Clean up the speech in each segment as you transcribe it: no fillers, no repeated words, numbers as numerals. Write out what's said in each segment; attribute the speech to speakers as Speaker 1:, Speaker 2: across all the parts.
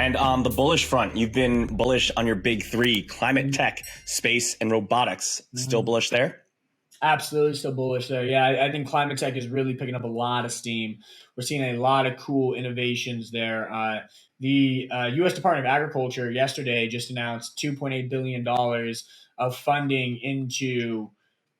Speaker 1: And on the bullish front, you've been bullish on your big three: climate tech, space, and robotics. Still bullish there?
Speaker 2: Absolutely still bullish there. Yeah, I think climate tech is really picking up a lot of steam. We're seeing a lot of cool innovations there. The U.S. Department of Agriculture yesterday just announced $2.8 billion of funding into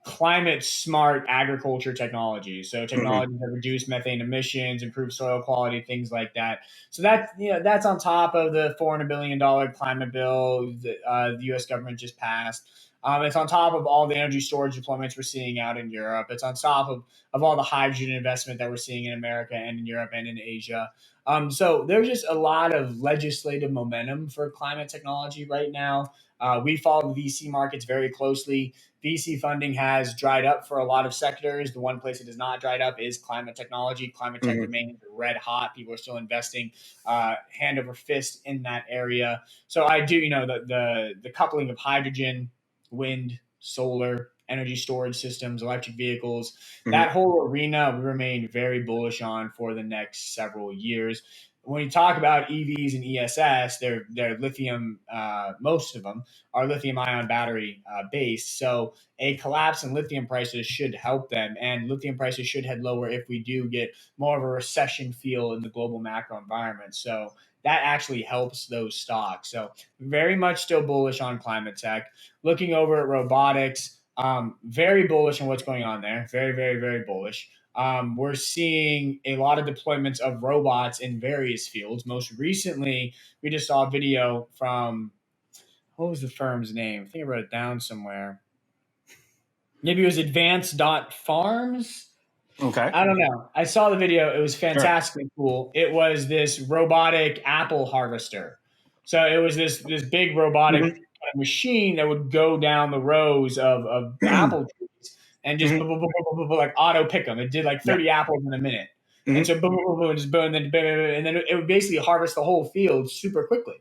Speaker 2: climate smart agriculture technology. So technologies that reduce methane emissions, improve soil quality, things like that. So that's on top of the $400 billion climate bill that the U.S. government just passed. It's on top of all the energy storage deployments we're seeing out in Europe. It's on top of all the hydrogen investment that we're seeing in America and in Europe and in Asia. So there's just a lot of legislative momentum for climate technology right now. We follow the VC markets very closely. VC funding has dried up for a lot of sectors. The one place it has not dried up is climate technology. Climate tech remains red hot. People are still investing hand over fist in that area. So I do, the coupling of hydrogen, wind, solar, energy storage systems, electric vehicles, that whole arena we remain very bullish on for the next several years. When you talk about EVs and ESS, they're lithium. Most of them are lithium ion battery based. So a collapse in lithium prices should help them, and lithium prices should head lower if we do get more of a recession feel in the global macro environment. So that actually helps those stocks. So very much still bullish on climate tech. Looking over at robotics, very bullish on what's going on there. Very, very, very bullish. We're seeing a lot of deployments of robots in various fields. Most recently, we just saw a video from, what was the firm's name? I think I wrote it down somewhere. Maybe it was Advanced.Farms.
Speaker 1: Okay.
Speaker 2: I don't know. I saw the video. It was fantastically cool. It was this robotic apple harvester. So it was this big robotic machine that would go down the rows of apple trees and just like auto pick them. It did like 30 apples in a minute. And so just boom, and then it would basically harvest the whole field super quickly.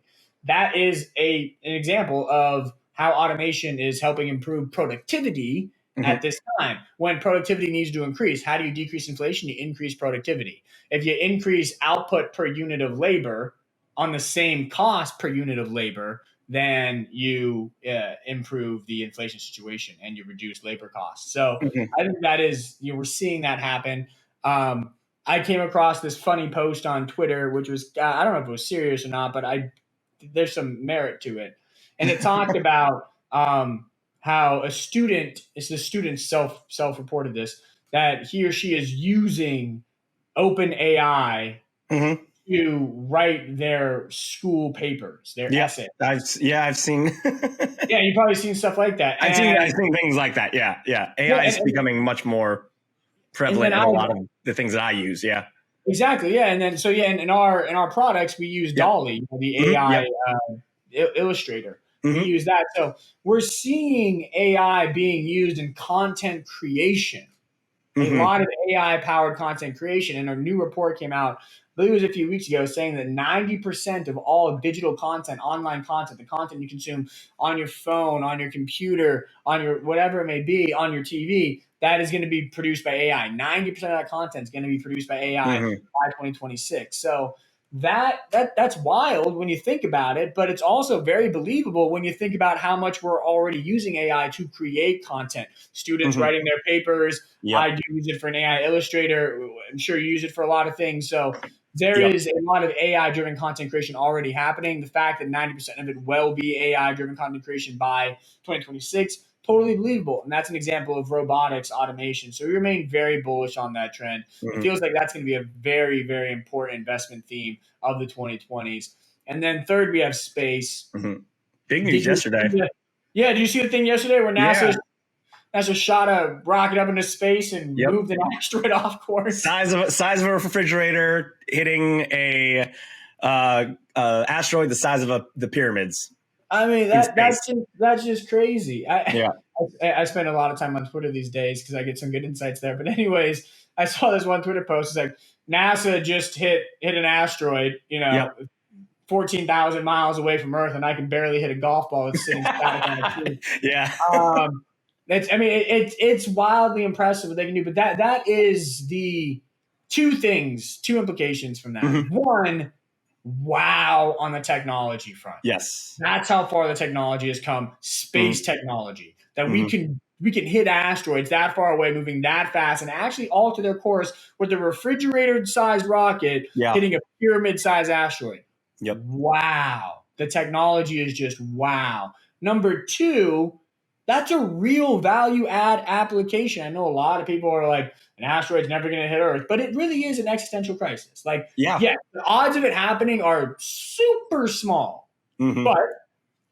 Speaker 2: That is an example of how automation is helping improve productivity at this time. When productivity needs to increase, how do you decrease inflation? You increase productivity. If you increase output per unit of labor on the same cost per unit of labor, then you improve the inflation situation and you reduce labor costs. So I think that is, we're seeing that happen. I came across this funny post on Twitter, which was, I don't know if it was serious or not, but there's some merit to it. And it talked about how a student, it's the student self-reported this, that he or she is using open AI to write their school papers, their essays.
Speaker 1: I've seen.
Speaker 2: Yeah, you've probably seen stuff like that.
Speaker 1: I've seen things like that. Yeah. AI is becoming much more prevalent in a lot of the things that I use. Yeah.
Speaker 2: Exactly. Yeah. And then, in our products, we use Dolly, the AI illustrator. We use that. So we're seeing AI being used in content creation, a lot of AI powered content creation. And a new report came out, I believe it was a few weeks ago, saying that 90% of all digital content, online content, the content you consume on your phone, on your computer, on your whatever it may be, on your TV, that is going to be produced by AI. 90% of that content is going to be produced by AI by 2026. So that's wild when you think about it, but it's also very believable when you think about how much we're already using AI to create content. Students writing their papers. I do use it for an AI illustrator. I'm sure you use it for a lot of things. So there is a lot of AI-driven content creation already happening. The fact that 90% of it will be AI-driven content creation by 2026, totally believable. And that's an example of robotics automation. So we remain very bullish on that trend. It feels like that's going to be a very, very important investment theme of the 2020s. And then third, we have space.
Speaker 1: Big news yesterday.
Speaker 2: Did you see the thing yesterday where NASA shot a rocket up into space and moved an asteroid off course?
Speaker 1: Size of a refrigerator hitting a asteroid the size of the pyramids.
Speaker 2: I mean, that's just crazy. I spend a lot of time on Twitter these days because I get some good insights there. But anyways, I saw this one Twitter post. It's like NASA just hit an asteroid, 14,000 miles away from Earth, and I can barely hit a golf ball that's sitting static on a tree. It's wildly impressive what they can do. But that is the two implications from that. One, wow on the technology front.
Speaker 1: Yes.
Speaker 2: That's how far the technology has come. Space technology that
Speaker 1: Mm-hmm.
Speaker 2: we can hit asteroids that far away, moving that fast, and actually alter their course with a refrigerator-sized rocket
Speaker 1: Yeah.
Speaker 2: hitting a pyramid-sized asteroid.
Speaker 1: Yep.
Speaker 2: Wow, the technology is just wow. Number two, that's a real value add application. I know a lot of people are like, an asteroid's never going to hit Earth, but it really is an existential crisis. Like,
Speaker 1: Yeah.
Speaker 2: yeah, the odds of it happening are super small,
Speaker 1: Mm-hmm.
Speaker 2: but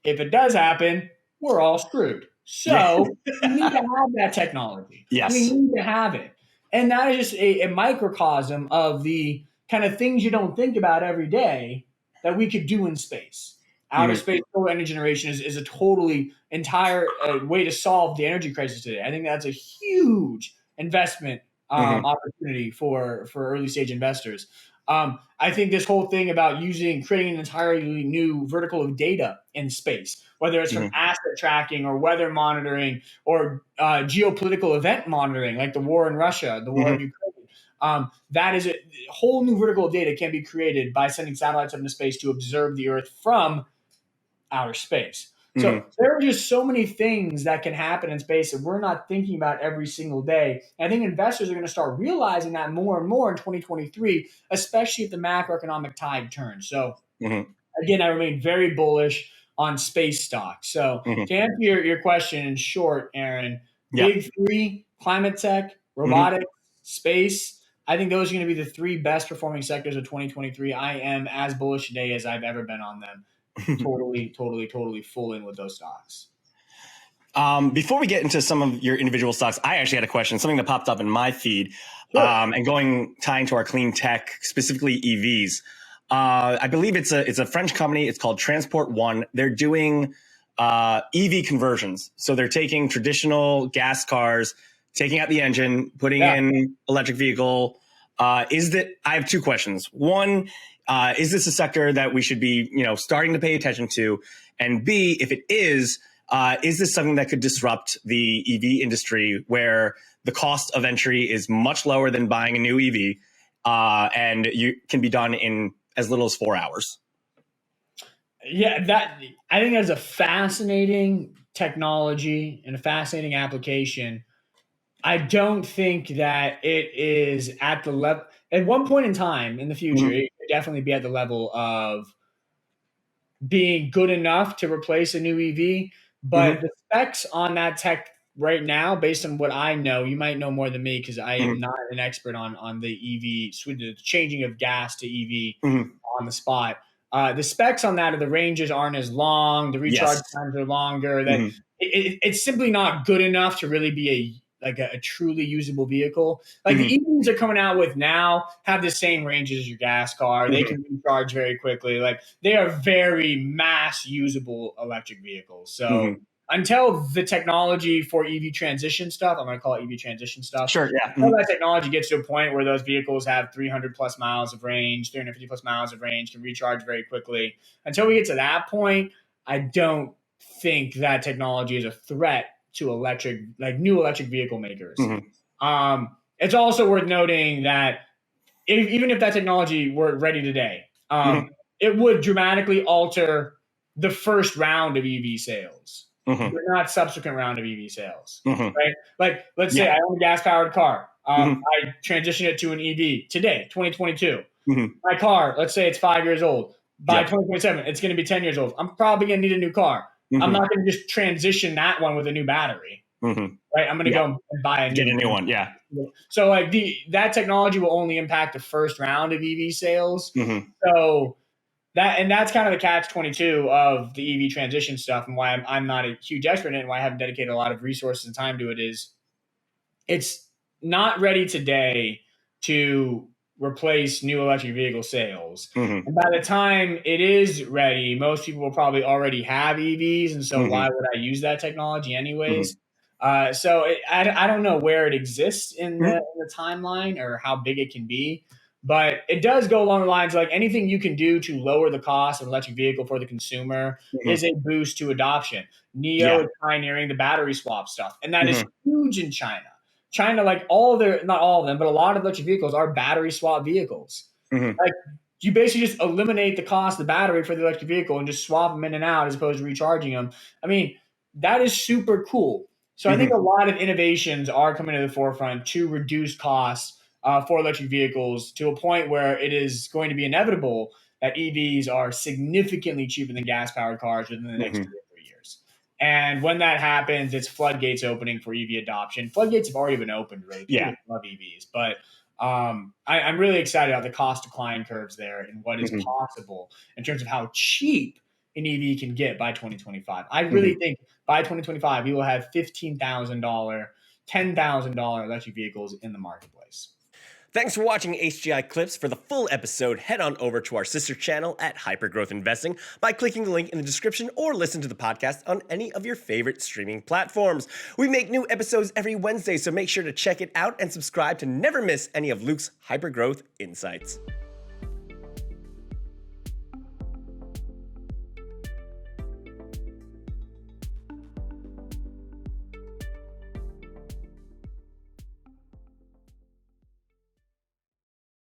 Speaker 2: if it does happen, we're all screwed.
Speaker 1: Yeah.
Speaker 2: So we need to have that technology. We
Speaker 1: Yes.
Speaker 2: need to have it. And that is just a microcosm of the kind of things you don't think about every day that we could do in space. Outer
Speaker 1: Mm-hmm.
Speaker 2: space solar energy generation is a totally entire way to solve the energy crisis today. I think that's a huge investment
Speaker 1: Mm-hmm.
Speaker 2: opportunity for early stage investors. I think this whole thing about creating an entirely new vertical of data in space, whether it's from
Speaker 1: Mm-hmm.
Speaker 2: asset tracking or weather monitoring or geopolitical event monitoring, like the war in Russia, the war
Speaker 1: Mm-hmm.
Speaker 2: in Ukraine. That is a whole new vertical of data can be created by sending satellites up into space to observe the Earth from outer space. So
Speaker 1: Mm-hmm.
Speaker 2: there are just so many things that can happen in space that we're not thinking about every single day. And I think investors are going to start realizing that more and more in 2023, especially if the macroeconomic tide turns. So
Speaker 1: Mm-hmm.
Speaker 2: again, I remain very bullish on space stocks. So
Speaker 1: Mm-hmm.
Speaker 2: to answer your question in short, Aaron,
Speaker 1: Yeah.
Speaker 2: big three, climate tech,
Speaker 1: Mm-hmm.
Speaker 2: robotics, space. I think those are going to be the three best performing sectors of 2023. I am as bullish today as I've ever been on them. Totally full in with those stocks.
Speaker 1: Before we get into some of your individual stocks, I actually had a question, something that popped up in my feed,
Speaker 2: Sure.
Speaker 1: and tying to our clean tech, specifically EVs. I believe it's a French company. It's called Transport One. They're doing EV conversions. So they're taking traditional gas cars, taking out the engine, putting
Speaker 2: Yeah.
Speaker 1: in electric vehicle. I have two questions. One, is this a sector that we should be, starting to pay attention to? And B, if it is this something that could disrupt the EV industry where the cost of entry is much lower than buying a new EV, and you can be done in as little as 4 hours?
Speaker 2: Yeah, that I think that's a fascinating technology and a fascinating application. I don't think that it is at the level. At one point in time in the future,
Speaker 1: Mm-hmm.
Speaker 2: it could definitely be at the level of being good enough to replace a new EV. But
Speaker 1: Mm-hmm.
Speaker 2: the specs on that tech right now, based on what I know, you might know more than me because I am
Speaker 1: Mm-hmm.
Speaker 2: not an expert on the EV, the changing of gas to EV
Speaker 1: Mm-hmm.
Speaker 2: on the spot. The specs on that are the ranges aren't as long, the recharge
Speaker 1: Yes.
Speaker 2: times are longer. That
Speaker 1: Mm-hmm.
Speaker 2: it's simply not good enough to really be a truly usable vehicle. Like the
Speaker 1: Mm-hmm.
Speaker 2: EVs are coming out with now have the same ranges as your gas car. They
Speaker 1: Mm-hmm.
Speaker 2: can recharge very quickly. Like they are very mass usable electric vehicles. So
Speaker 1: Mm-hmm.
Speaker 2: until the technology for EV transition stuff, I'm going to call it EV transition stuff.
Speaker 1: Sure. Yeah.
Speaker 2: Until
Speaker 1: Mm-hmm.
Speaker 2: that technology gets to a point where those vehicles have 300 plus miles of range, 350 plus miles of range, can recharge very quickly. Until we get to that point, I don't think that technology is a threat to new electric vehicle makers.
Speaker 1: Mm-hmm.
Speaker 2: It's also worth noting that even if that technology were ready today,
Speaker 1: Mm-hmm.
Speaker 2: it would dramatically alter the first round of EV sales,
Speaker 1: Mm-hmm.
Speaker 2: but not subsequent round of EV sales.
Speaker 1: Mm-hmm.
Speaker 2: Right? Like, let's say
Speaker 1: Yeah.
Speaker 2: I own a gas powered car.
Speaker 1: Mm-hmm.
Speaker 2: I transition it to an EV today, 2022.
Speaker 1: Mm-hmm.
Speaker 2: My car, let's say it's 5 years old. By
Speaker 1: Yep.
Speaker 2: 2027, it's going to be 10 years old. I'm probably going to need a new car. I'm
Speaker 1: Mm-hmm.
Speaker 2: not going to just transition that one with a new battery,
Speaker 1: Mm-hmm.
Speaker 2: right? I'm going to
Speaker 1: Yeah.
Speaker 2: go and buy a
Speaker 1: Get a
Speaker 2: new
Speaker 1: new one. Yeah.
Speaker 2: so like that technology will only impact the first round of EV sales.
Speaker 1: Mm-hmm.
Speaker 2: So that's kind of the catch 22 of the EV transition stuff, and why I'm not a huge expert in it, and why I haven't dedicated a lot of resources and time to it is it's not ready today to replace new electric vehicle sales.
Speaker 1: Mm-hmm.
Speaker 2: And by the time it is ready, most people will probably already have EVs. And so
Speaker 1: Mm-hmm.
Speaker 2: why would I use that technology anyways?
Speaker 1: Mm-hmm.
Speaker 2: I don't know where it exists in
Speaker 1: Mm-hmm.
Speaker 2: the timeline or how big it can be, but it does go along the lines like anything you can do to lower the cost of an electric vehicle for the consumer
Speaker 1: Mm-hmm.
Speaker 2: is a boost to adoption. NEO
Speaker 1: Yeah.
Speaker 2: is pioneering the battery swap stuff, and that is
Speaker 1: Mm-hmm.
Speaker 2: huge in China. China, like all their, not all of them, but a lot of electric vehicles are battery swap vehicles.
Speaker 1: Mm-hmm.
Speaker 2: Like you basically just eliminate the cost of the battery for the electric vehicle and just swap them in and out as opposed to recharging them. I mean, that is super cool. So I think
Speaker 1: Mhm.
Speaker 2: a lot of innovations are coming to the forefront to reduce costs for electric vehicles to a point where it is going to be inevitable that EVs are significantly cheaper than gas-powered cars within the next
Speaker 1: Mhm.
Speaker 2: 2 or 3 years. And when that happens, it's floodgates opening for EV adoption. Floodgates have already been opened, really. People
Speaker 1: Yeah.
Speaker 2: just love EVs, but I'm really excited about the cost decline curves there and what is
Speaker 1: Mhm.
Speaker 2: possible in terms of how cheap an EV can get by 2025. I really
Speaker 1: Mhm.
Speaker 2: think by 2025 we will have $15,000, $10,000 electric vehicles in the marketplace.
Speaker 1: Thanks for watching HGI Clips. For the full episode, head on over to our sister channel at Hypergrowth Investing by clicking the link in the description or listen to the podcast on any of your favorite streaming platforms. We make new episodes every Wednesday, so make sure to check it out and subscribe to never miss any of Luke's Hypergrowth insights.